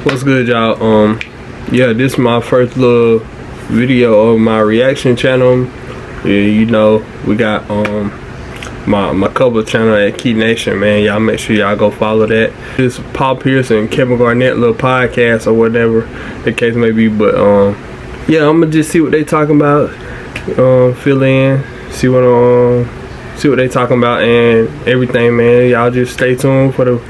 What's good, y'all? Yeah, this is my first little video of my reaction channel. Yeah, you know, we got my couple channel at Key Nation, man. Y'all make sure y'all go follow that. This Paul Pierce and Kevin Garnett little podcast or whatever the case may be. But yeah, I'm gonna just see what they talking about, fill in, see what they talking about and everything, man. Y'all just stay tuned for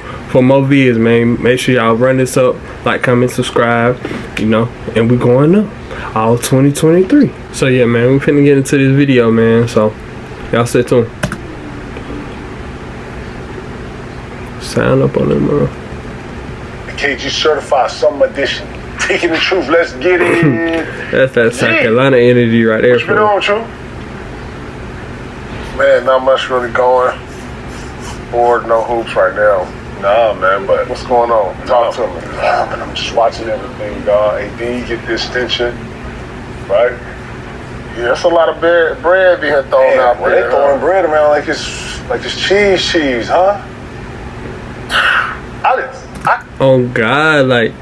more videos, man. Make sure y'all run this up, like, comment, subscribe, you know, and we going up all 2023. So yeah, man, we finna get into this video, man. So y'all stay tuned. Sign up on them, bro. KG certified summer edition. Taking the truth, let's get it. That's that South Carolina energy right there. What you been on, True? Man, not much really going. Bored, no hoops right now. Nah, man, but what's going on? Talk to me. Nah, man, I'm just watching everything, dog. AD get the extension, right? Yeah, that's a lot of bread being thrown out there. They throwing bread around like it's cheese, huh? Oh God, like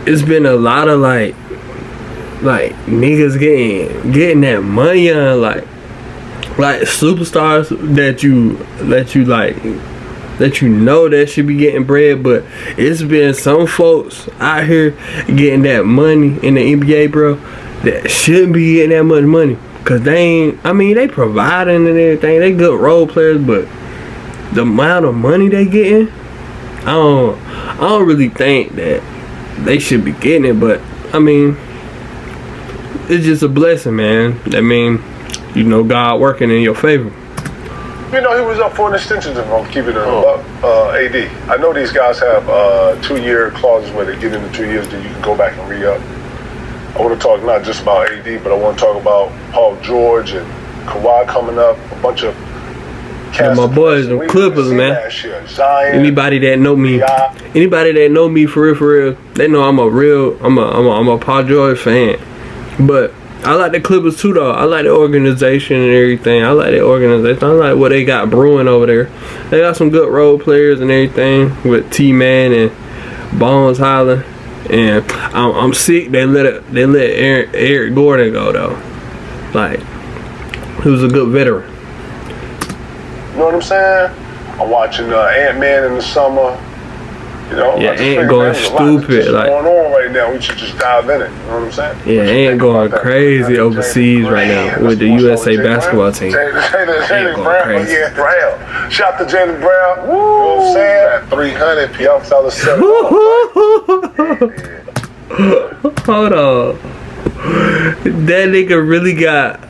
it's been a lot of like niggas getting that money on like superstars that you know that should be getting bread, but it's been some folks out here getting that money in the NBA, bro, that shouldn't be getting that much money, cause they ain't. I mean, they providing and everything. They good role players, but the amount of money they getting, I don't really think that they should be getting it. But I mean, it's just a blessing, man. I mean, you know, God working in your favor. You know, he was up for an extension if I'm keeping it up. AD. I know these guys have 2-year clauses where they get into 2 years, then you can go back and re-up. I want to talk not just about AD, but I want to talk about Paul George and Kawhi coming up. A bunch of cast. My boys, the Clippers, man. Zion, anybody that know me for real, they know I'm a Paul George fan. But I like the Clippers too, though. I like the organization and everything. I like what they got brewing over there. They got some good role players and everything with T-Man and Bones Highland. And I'm sick they let Eric Gordon go, though. Like, he was a good veteran. You know what I'm saying? I'm watching Ant-Man in the summer. You know, yeah, Ant going stupid. Like, going on right now, we should just dive in it. You know what I'm saying? Yeah, Ant going crazy overseas right now with the USA basketball team. Jaylen Brown, yeah, Brown. Shout out to Jaylen Brown. Woo! You know what I'm saying? At 300, y'all fellas set Hold on. That nigga really got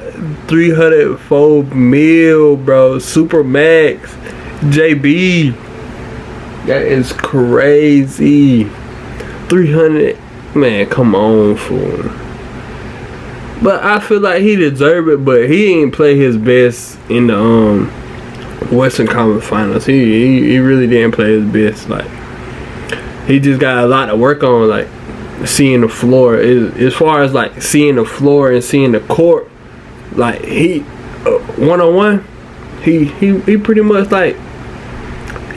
304 mil, bro. Super max. JB. That is crazy. 300, man, come on, fool. But I feel like he deserved it, but he ain't play his best in the Western Conference Finals. He really didn't play his best. Like, he just got a lot to work on, like seeing the floor. As far as like seeing the floor and seeing the court, like he one-on-one, he pretty much like.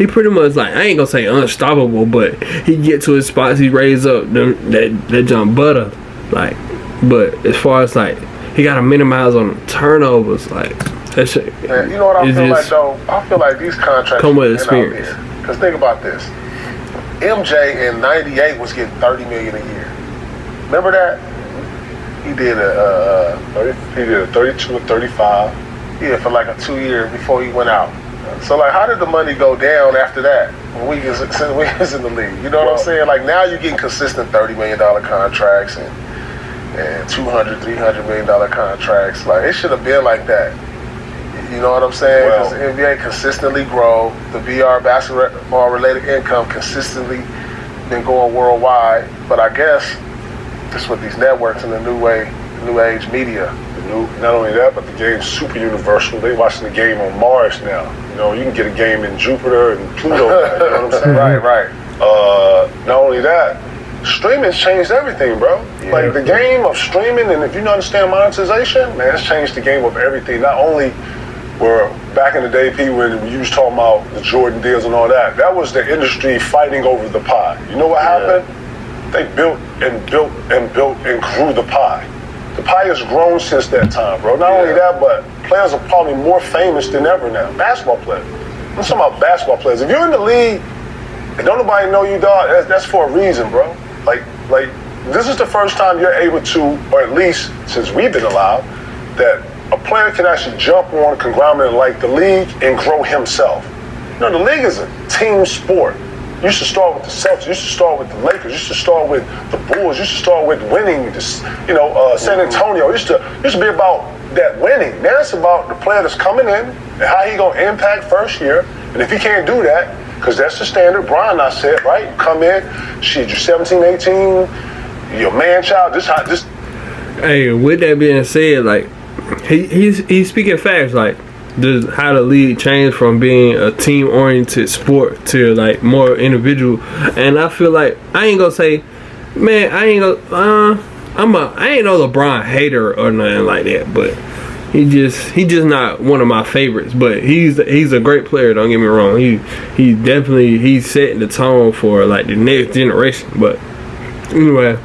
I ain't gonna say unstoppable, but he get to his spots, he raise up that jump butter. Like, but as far as like, he gotta minimize on the turnovers. Like, that shit. Man, you know what I feel like though? I feel like these contracts come with experience. Because think about this. MJ in '98 was getting $30 million a year. Remember that? He did a 32 or 35. Yeah, for like a 2 year before he went out. So, like, how did the money go down after that since we was in the league? You know what I'm saying? Like, now you're getting consistent $30 million contracts and $200, $300 million contracts. Like, it should have been like that. You know what I'm saying? Because the NBA consistently grow. The VR basketball-related income consistently been going worldwide. But I guess it's with these networks and the new age media. Not only that, but the game's super universal. They watching the game on Mars now. You know, you can get a game in Jupiter and Pluto. You know what I'm saying? Right. Not only that, streaming's changed everything, bro. Yeah. Like the game of streaming, and if you don't understand monetization, man, it's changed the game of everything. Not only were back in the day, people, when you was talking about the Jordan deals and all that, that was the industry fighting over the pie. You know what happened? they built and grew the pie. The pie has grown since that time, bro. Not only that, but players are probably more famous than ever now. Basketball players. I'm talking about basketball players. If you're in the league and don't nobody know you, dog, that's for a reason, bro. Like this is the first time you're able to, or at least since we've been allowed, that a player can actually jump on a conglomerate like the league and grow himself. You know, the league is a team sport. You should start with the Celtics. You should start with the Lakers. You should start with the Bulls. You should start with winning. San Antonio. It used to be about that winning. Now it's about the player that's coming in and how he gonna impact first year. And if he can't do that, because that's the standard. Brian, I said, right? You come in, shit, you're 17, 18, you're a man child. Hey, with that being said, like he's speaking facts, like. How the league changed from being a team-oriented sport to like more individual, and I feel like I ain't no LeBron hater or nothing like that, but he just not one of my favorites. But he's a great player. Don't get me wrong. He definitely he's setting the tone for like the next generation. But anyway.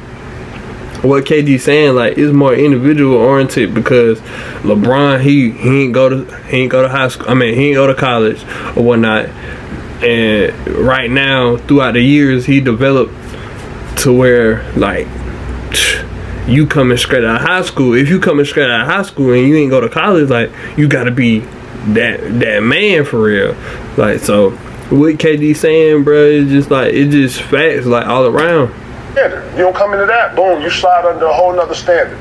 What KG saying, like, is more individual oriented because LeBron he ain't go to high school. I mean, he ain't go to college or whatnot. And right now, throughout the years, he developed to where like you coming straight out of high school. If you coming straight out of high school and you ain't go to college, like you gotta be that man for real. Like so, what KG saying, bro, it's just facts like all around. You don't come into that, boom, you slide under a whole nother standard.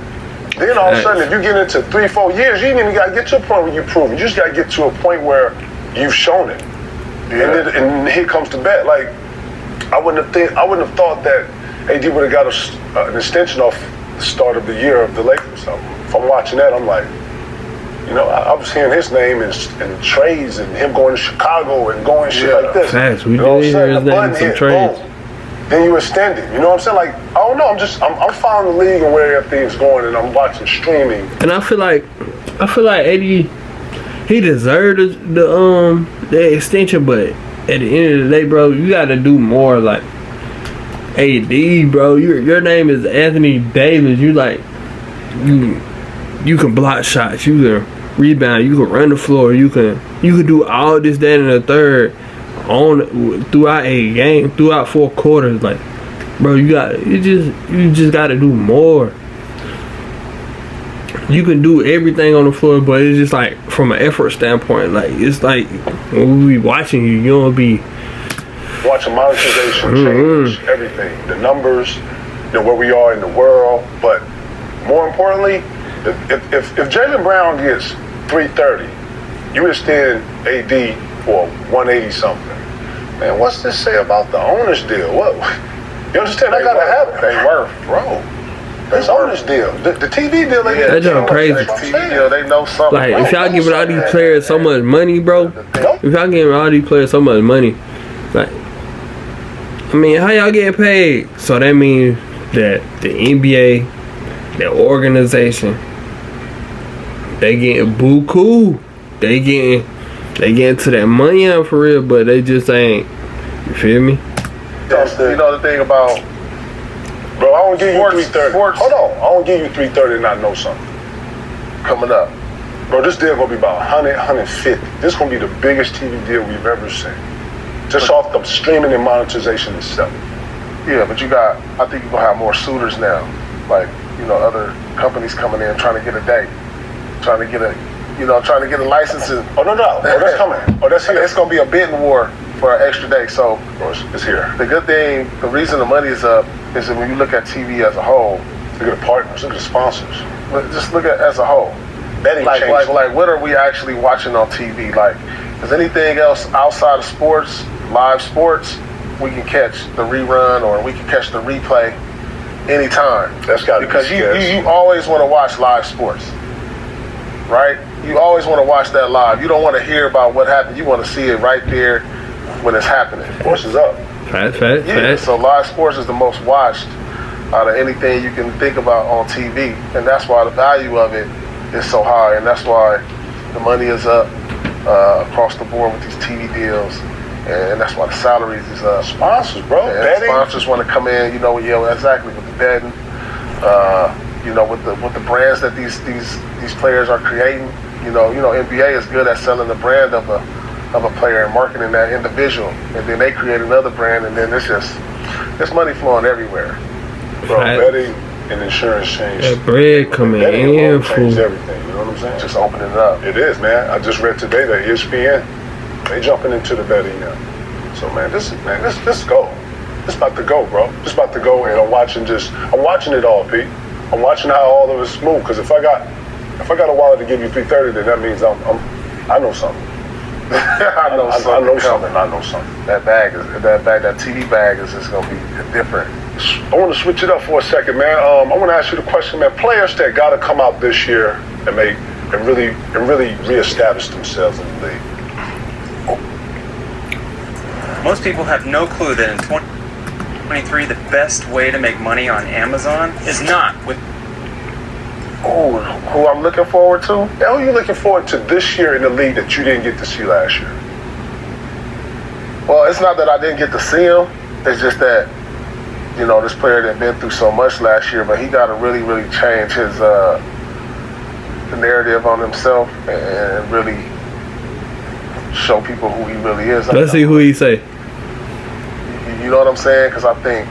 Then all of a sudden, if you get into 3-4 years, you ain't even got to get to a point where you prove it. You just got to get to a point where you've shown it. Yeah. And here comes the bet. Like, I wouldn't have thought that AD would have got an extension off the start of the year of the Lakers. So if I'm watching that, I'm like, you know, I was hearing his name and trades and him going to Chicago and going shit like this. Facts, we did hear his name in some trades. Boom. Then you extend it. You know what I'm saying? Like, I don't know. I'm following the league and where everything's going, and I'm watching streaming. And I feel like AD, he deserved the extension, but at the end of the day, bro, you got to do more. Like AD, bro, your name is Anthony Davis. You like you can block shots, you can rebound, you can run the floor, you can do all this, that, and the third. Throughout a game, throughout 4 quarters, like, bro, you just got to do more. You can do everything on the floor, but it's just like from an effort standpoint, like it's like when we be watching you don't be watching monetization change everything, the numbers, where we are in the world, but more importantly, if Jaylen Brown gets 330, you extend AD for 180 something. Man, what's this say about the owner's deal? What? You understand? I gotta have it. They worth, bro. That's owner's deal. The TV deal. That's just crazy. The TV deal. They know something. Like if y'all giving all these players so much money, bro. If y'all giving all these players so much money, like, I mean, how y'all getting paid? So that means that the NBA, the organization, they getting buku. They getting to that money out for real, but they just ain't. You feel me? You know the thing about, bro, I won't give you 330. Hold on, I won't give you 330 and not know something coming up. Bro, this deal gonna be about 100, 150. This gonna be the biggest TV deal we've ever seen. Just off the streaming and monetization itself. Yeah, but I think you're gonna have more suitors now. Like, other companies coming in trying to get a date, trying to get a license. Oh, no. Oh, that's coming. Oh, that's here. It's going to be a bidding war for an extra day, so it's here. The good thing, the reason the money is up is that when you look at TV as a whole, look at the partners, look at the sponsors. Just look at as a whole. Like what are we actually watching on TV? Like, is anything else outside of sports, live sports, we can catch the rerun or we can catch the replay anytime. That's got to be because you always want to watch live sports, right? You always want to watch that live. You don't want to hear about what happened. You want to see it right there when it's happening. Sports is up. Fact. So live sports is the most watched out of anything you can think about on TV, and that's why the value of it is so high, and that's why the money is up across the board with these TV deals. And that's why the salaries is sponsors, bro. And sponsors want to come in, exactly with the betting. With the brands that these players are creating. NBA is good at selling the brand of a player and marketing that individual, and then they create another brand, and then there's money flowing everywhere. Bro, betting and insurance change. That bread coming in changed everything. You know what I'm saying? Just opening it up. It is, man. I just read today that ESPN they jumping into the betting now. So let's go. It's about to go, bro. It's about to go, and I'm watching it all, Pete. I'm watching how all of it's smooth. Because if I got a wallet to give you 330, then that means I know something. I know something. That TV bag is just gonna be different. I want to switch it up for a second, man. I want to ask you the question, man. Players that got to come out this year and really reestablish themselves in the league. Most people have no clue that in 2023, the best way to make money on Amazon is not with. Oh, who I'm looking forward to? Now, who are you looking forward to this year in the league that you didn't get to see last year? Well, it's not that I didn't get to see him. It's just that, this player that been through so much last year, but he got to really, really change his the narrative on himself and really show people who he really is. Let's see who he say. You know what I'm saying? Because I think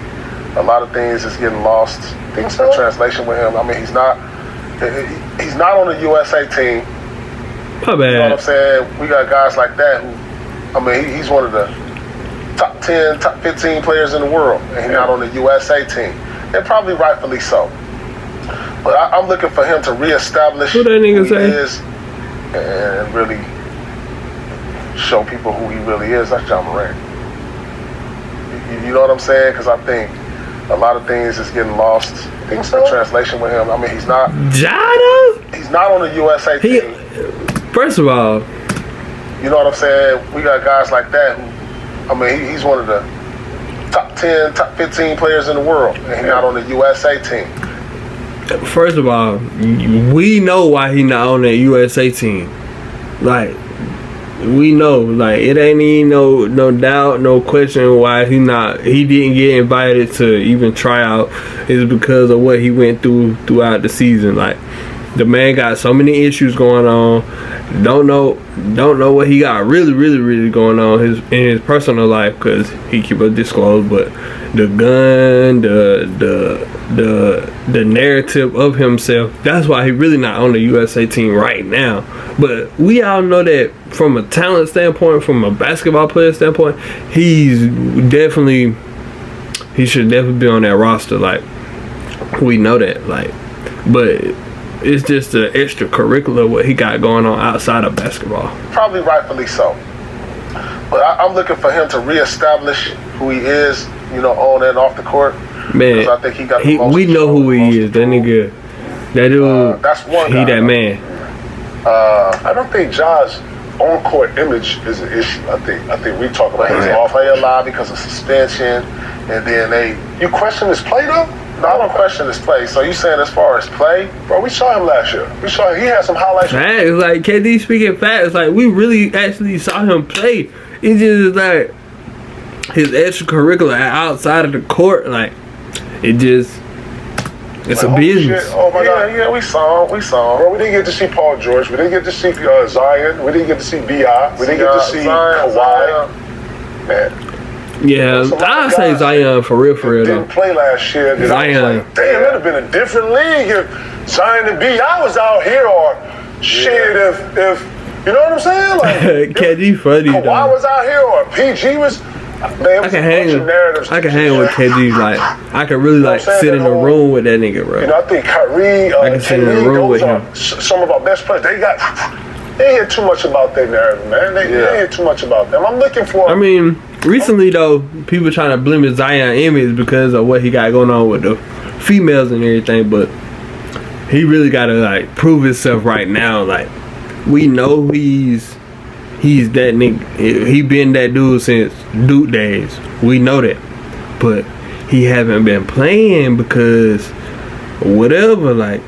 a lot of things is getting lost in translation with him. I mean, he's not on the USA team. My bad. You know what I'm saying? We got guys like that who, he's one of the top 10, top 15 players in the world, and he's not on the USA team. And probably rightfully so. But I'm looking for him to reestablish who that nigga he is and really show people who he really is. That's John Morant. You know what I'm saying? Because I think a lot of things is getting lost in translation with him. I mean, he's not on the USA team. First of all, you know what I'm saying? We got guys like that who, he's one of the top 10, top 15 players in the world, and he's not on the USA team. First of all, we know why he not on that USA team. Like, we know, like, it ain't even no doubt, no question why he didn't get invited to even try out. Is because of what he went through throughout the season. Like, the man got so many issues going on. Don't know what he got really going on in his personal life, because he keep it disclosed. But the gun, the narrative of himself, that's why he really not on the USA team right now. But we all know that from a talent standpoint, from a basketball player standpoint, he should definitely be on that roster. Like, we know that. Like, but it's just the extracurricular what he got going on outside of basketball. Probably rightfully so. But I'm looking for him to reestablish who he is, on and off the court. Man, I think he got the we know who he is. That nigga, that dude, that's one he guy, that man. I don't think Ja's on-court image is an issue. I think we talk about his off play a lot because of suspension, and then You question his play though? No, I don't question his play. So you saying as far as play? Bro, we saw him last year. He had some highlights. Facts, like KD speaking facts, like we really actually saw him play. It's just like his extracurricular outside of the court, like it's like, a business. Shit. Oh my God, yeah, we saw him. Bro, we didn't get to see Paul George. We didn't get to see Zion. We didn't get to see B.I. We didn't get to see Kawhi. Man. Yeah, I'd say Zion for real though. Didn't play last year. Zion. Like, damn, it'd have been a different league if Zion and B.I. was out here, or shit if you know what I'm saying? Like, KD funny Kawhi though. was out here, or PG was. Man, I can hang with KD. Like, I can really like sit in the room with that nigga, bro. I think Kyrie, I can sit in the room with him. Some of our best players. They hear too much about their narrative, man. They hear too much about them. I'm looking for. I mean, recently though, people trying to blemish Zion image because of what he got going on with the females and everything, but he really got to like prove himself right now. Like, we know he's that nigga. He been that dude since Duke days. We know that, but he haven't been playing because whatever. Like,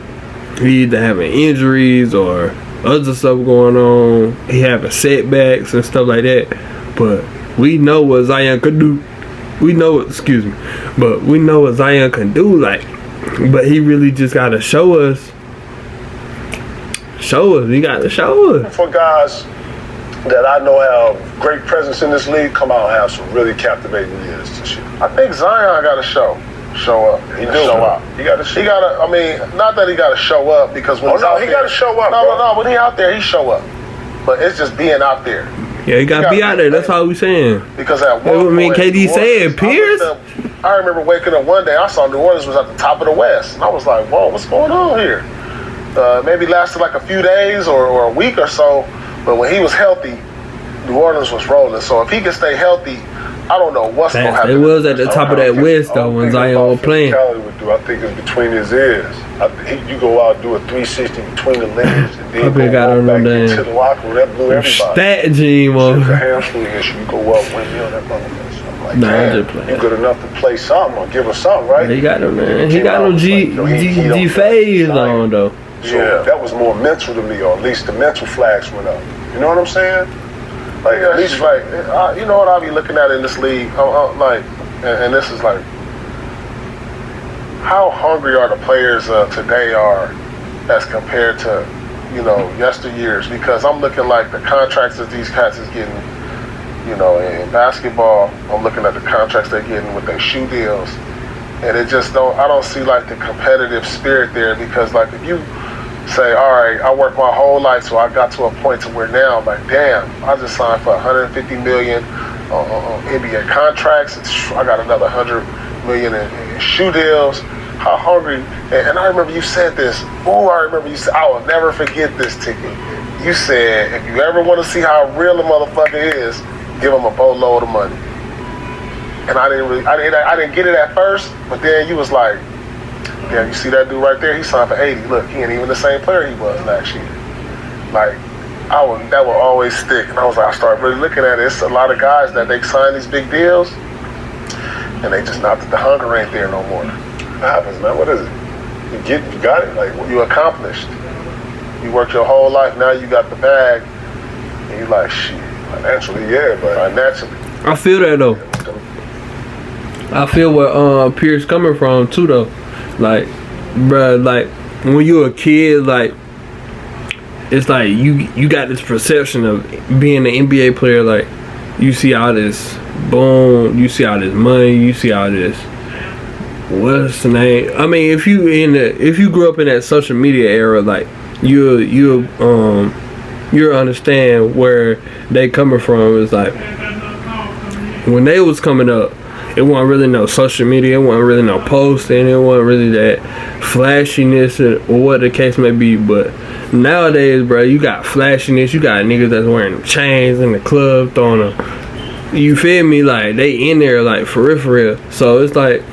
he either having injuries or other stuff going on. He having setbacks and stuff like that. But we know what Zion could do. We know, excuse me, but we know what Zion can do. Like, but he really just gotta show us. He gotta show us. For guys that I know have great presence in this league, come out and have some really captivating years this year. I think Zion got to show up. He do show up. He got to. I mean, not that he got to show up because when he got to show up. No. When he out there, he show up. But it's just being out there. Yeah, he gotta be out there. That's all we saying. Because at one point, KD said, Pierce. I remember waking up one day. I saw New Orleans was at the top of the West, and I was like, "Whoa, what's going on here?" Maybe lasted like a few days or a week or so. But when he was healthy, New Orleans was rolling. So if he can stay healthy, I don't know what's going to happen. It was at the top of that West, though, when Zion was playing. I think it's between his ears. You go out and do a 360 between the legs, and then go back into the locker room. That blew everybody. Stat gene, man. It's a hamstring issue. You go up, win me on that motherfucker. I'm like, damn, you good enough to play something or give us something, right? He got him, man. He got no G phase on, though. So that was more mental to me, or at least the mental flags went up. You know what I'm saying? Like, at least, like, you know what I'll be looking at in this league? Like, and this is like, how hungry are the players today are as compared to, you know, yesteryears? Because I'm looking like the contracts that these cats is getting, you know, in basketball, I'm looking at the contracts they're getting with their shoe deals. And it just I don't see like the competitive spirit there, because like if you say, all right, I worked my whole life, so I got to a point to where now I'm like, damn, I just signed for $150 million on NBA contracts. I got another $100 million in shoe deals. How hungry? And I remember you said this. I will never forget this ticket. You said, if you ever want to see how real a motherfucker is, give him a boatload of money. And I didn't get it at first, but then you was like, yeah, you see that dude right there? He signed for 80. Look, he ain't even the same player he was last year. Like, that will always stick. And I was like, I started really looking at it. It's a lot of guys that they sign these big deals, and they just not that the hunger ain't there no more. What happens, man? What is it? You got it? Like, you accomplished. You worked your whole life. Now you got the bag, and you like, shit. Financially, yeah, but financially. I feel that though. I feel where Pierce coming from too though. Like, bruh, like when you're a kid, like it's like you got this perception of being an NBA player. Like you see all this boom, you see all this money, you see all this. What's the name? I mean, if you grew up in that social media era, like you'll understand where they coming from. It's like when they was coming up, it wasn't really no social media, it wasn't really no posting, it wasn't really that flashiness or what the case may be. But nowadays, bro, you got flashiness, you got niggas that's wearing chains in the club, throwing them. You feel me? Like they in there, like for real. So it's like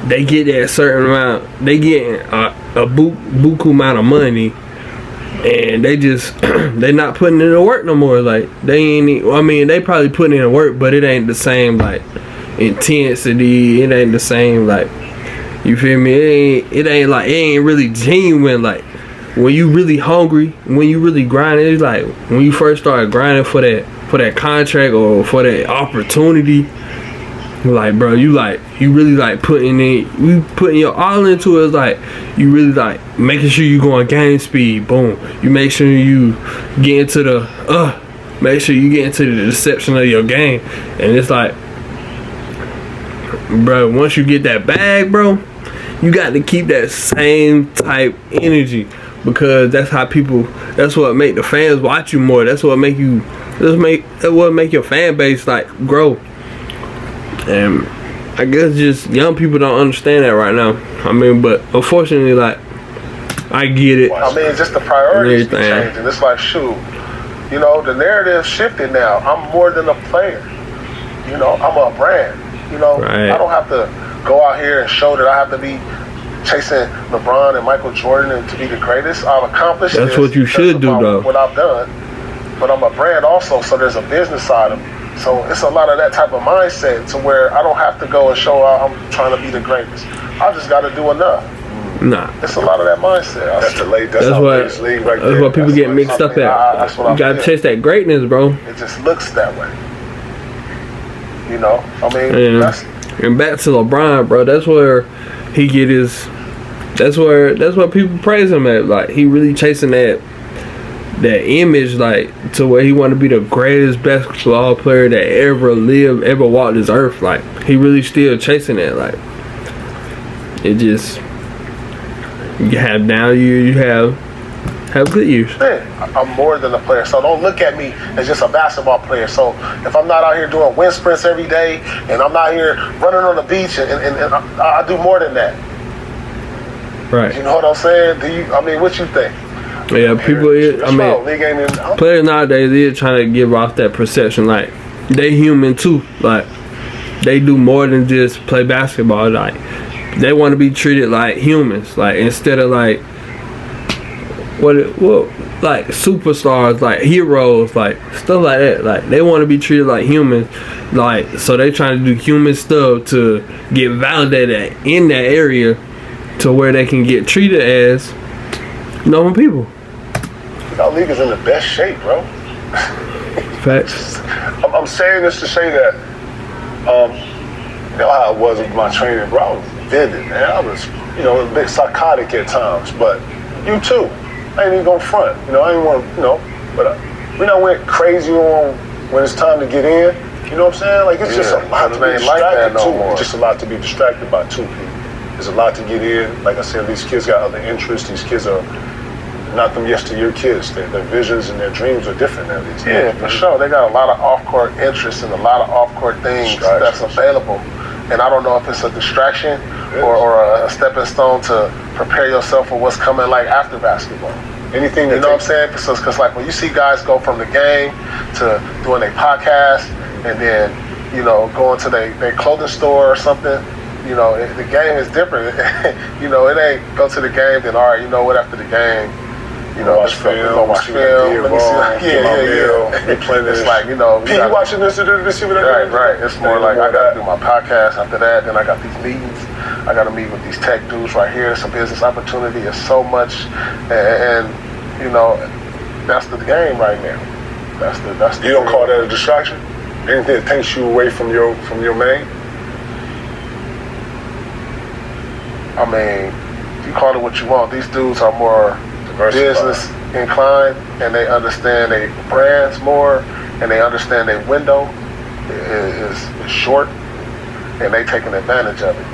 they get that certain amount, they getting a buku amount of money, and they not putting in the work no more. Like they ain't. I mean, they probably putting in the work, but it ain't the same like intensity. It ain't the same like. You feel me? It ain't really genuine. Like when you really hungry, when you really grinding, it's like when you first started grinding for that contract or for that opportunity. Like, bro, you really putting your all into it. It's like you really like making sure you go on game speed. Boom. You make sure you get into the deception of your game. And it's like, bro, once you get that bag, bro, you got to keep that same type energy, because that's what make the fans watch you more. That's what make your fan base like grow. And I guess just young people don't understand that right now. I mean, but unfortunately, like, I get it. I mean, just the priorities be changing. It's like, shoot, you know, the narrative shifted now. I'm more than a player. You know, I'm a brand. You know, right. I don't have to go out here and show that I have to be chasing LeBron and Michael Jordan and to be the greatest. I've accomplished That's what you should do, though. What I've done. But I'm a brand also, so there's a business side of me. So it's a lot of that type of mindset to where I don't have to go and show out I'm trying to be the greatest. I just got to do enough. Nah. It's a lot of that mindset. That's what people get mixed up at. You got to chase that greatness, bro. It just looks that way. You know, I mean, and back to LeBron, bro. That's where he get his. That's where people praise him at. Like, he really chasing that image, like, to where he want to be the greatest basketball player that ever lived, ever walked this earth. Like, he really still chasing that. Like, it just, you have down years, you have good years. I'm more than a player, so don't look at me as just a basketball player. So if I'm not out here doing wind sprints every day, and I'm not here running on the beach, and I do more than that. Right. You know what I'm saying? What you think? Yeah, people. Players nowadays, they're trying to give off that perception, like they human too. Like, they do more than just play basketball. Like, they want to be treated like humans. Like, instead of like like superstars, like heroes, like stuff like that. Like, they want to be treated like humans. Like, so they trying to do human stuff to get validated in that area, to where they can get treated as normal people. Our league is in the best shape, bro. Facts. I'm saying this to say that, you know how I was with my training, bro. I was vivid, man. I was, a bit psychotic at times, but you too. I ain't even gonna front, I ain't want to, but we not went crazy on when it's time to get in. You know what I'm saying? Like, it's just a lot to be distracted too. It's just a lot to be distracted by too, people. There's a lot to get in. Like I said, these kids got other interests. These kids are not them yesteryear kids. Their visions and their dreams are different now. Yeah, for sure. They got a lot of off-court interests and a lot of off-court things that's available. And I don't know if it's a distraction or a stepping stone to prepare yourself for what's coming, like, after basketball. Anything that, you know what I'm saying? Because like, when you see guys go from the game to doing a podcast, and then, going to their clothing store or something, the game is different. It ain't go to the game, then all right, after the game, watch film. Let me see. It's like, you watching this to see what I do? Right. It's more like, I got to do my podcast after that. Then I got these meetings. I got to meet with these tech dudes right here. It's a business opportunity. It's so much, and that's the game right now. That's the. You don't call that a distraction? Anything that takes you away from your main? I mean, you call it what you want. These dudes are more business inclined, and they understand their brands more, and they understand their window is short, and they taking advantage of it.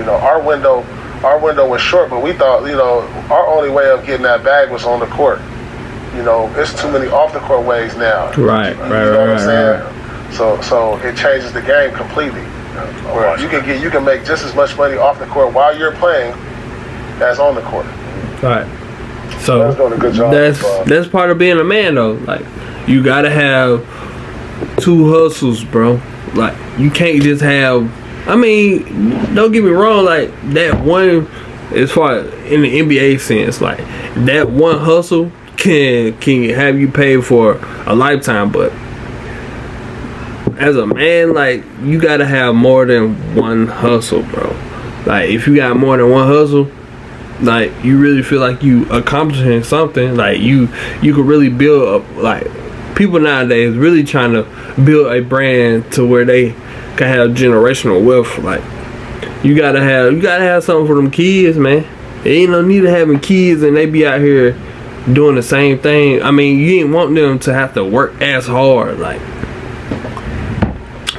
Our window was short, but we thought, our only way of getting that bag was on the court. It's too many off the court ways now. Right. What I'm saying? So it changes the game completely. Where you can make just as much money off the court while you're playing as on the court. Right. So doing a good job. That's part of being a man, though. Like, you gotta have two hustles, bro. Like, you can't just have. I mean, don't get me wrong. Like, that one, as far as in the NBA sense, like, that one hustle can have you paid for a lifetime, but as a man, like, you gotta have more than one hustle, bro. Like, if you got more than one hustle, like, you really feel like you accomplishing something. Like, you could really build up. Like, people nowadays really trying to build a brand to where they can have generational wealth. Like, you gotta have something for them kids, man. There ain't no need of having kids and they be out here doing the same thing. I mean, you ain't want them to have to work as hard, like,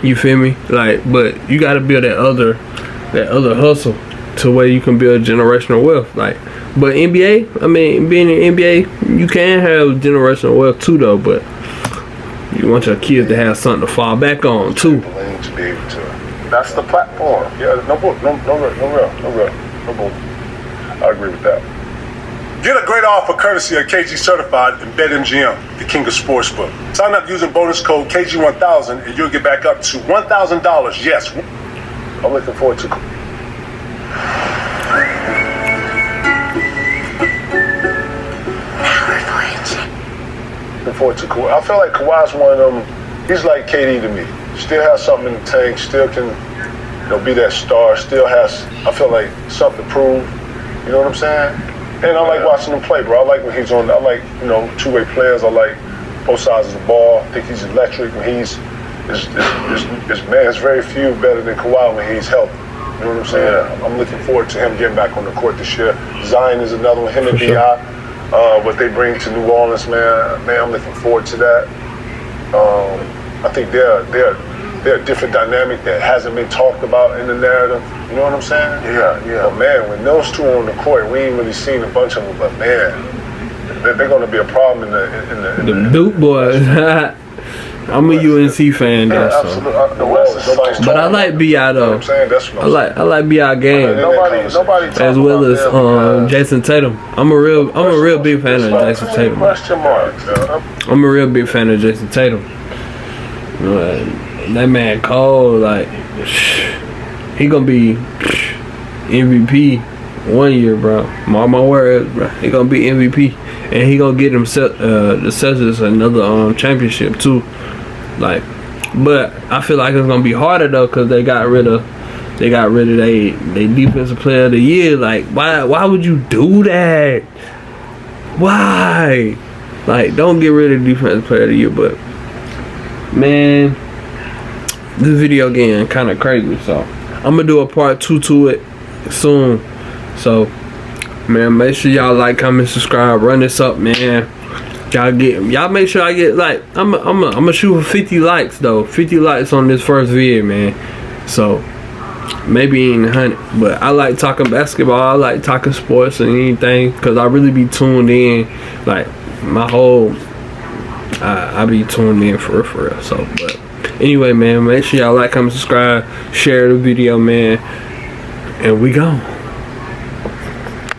you feel me? Like, but you gotta build that other hustle to where you can build generational wealth. Like, but NBA, I mean, being in NBA, you can have generational wealth too, though. But you want your kids to have something to fall back on too. To be able to. That's the platform. Yeah, no real. I agree with that. Get a great offer courtesy of KG Certified and BetMGM, the king of sportsbook. Sign up using bonus code KG1000 and you'll get back up to $1,000. Yes. I'm looking forward to. Kawhi. I feel like Kawhi's one of them. He's like KD to me. Still has something in the tank. Still can, be that star. Still has. I feel like something to prove. You know what I'm saying? And I like watching him play, bro. I like when he's on. I like two-way players. I like both sides of the ball. I think he's electric when he's It's very few better than Kawhi when he's healthy. You know what I'm saying? I'm looking forward to him getting back on the court this year. Zion is another one. Him and B.I. What they bring to New Orleans, man, I'm looking forward to that. I think they're a different dynamic that hasn't been talked about in the narrative. You know what I'm saying? Yeah. But man, when those two are on the court, we ain't really seen a bunch of them. But man, they're going to be a problem in The Duke boys. I'm a UNC fan though, so. The West is But I like B.I. though. I'm saying? That's what I like B.I. game. Nobody As well as Jason Tatum. I'm a real big fan of Jason Tatum. Question mark. I'm a real big fan of Jason Tatum. That man cold, like he gonna be MVP 1 year, bro. Mark my words, bro. He gonna be MVP, and he gonna get himself the Celtics another championship too. Like, but I feel like it's gonna be harder though, cause they got rid of they defensive player of the year. Like, why would you do that? Why? Like, don't get rid of defensive player of the year. But man, this video getting kind of crazy, so I'm gonna do a part 2 to it soon. So man, make sure y'all like, comment, subscribe, run this up, man. Y'all make sure I get like I'm gonna shoot for 50 likes though. 50 likes on this first video, man. So maybe ain't 100, but I like talking basketball. I like talking sports and anything, cause I really be tuned in. Like my whole I be tuned in for real. So, but anyway, man, make sure y'all like, comment, subscribe, share the video, man, and we gone.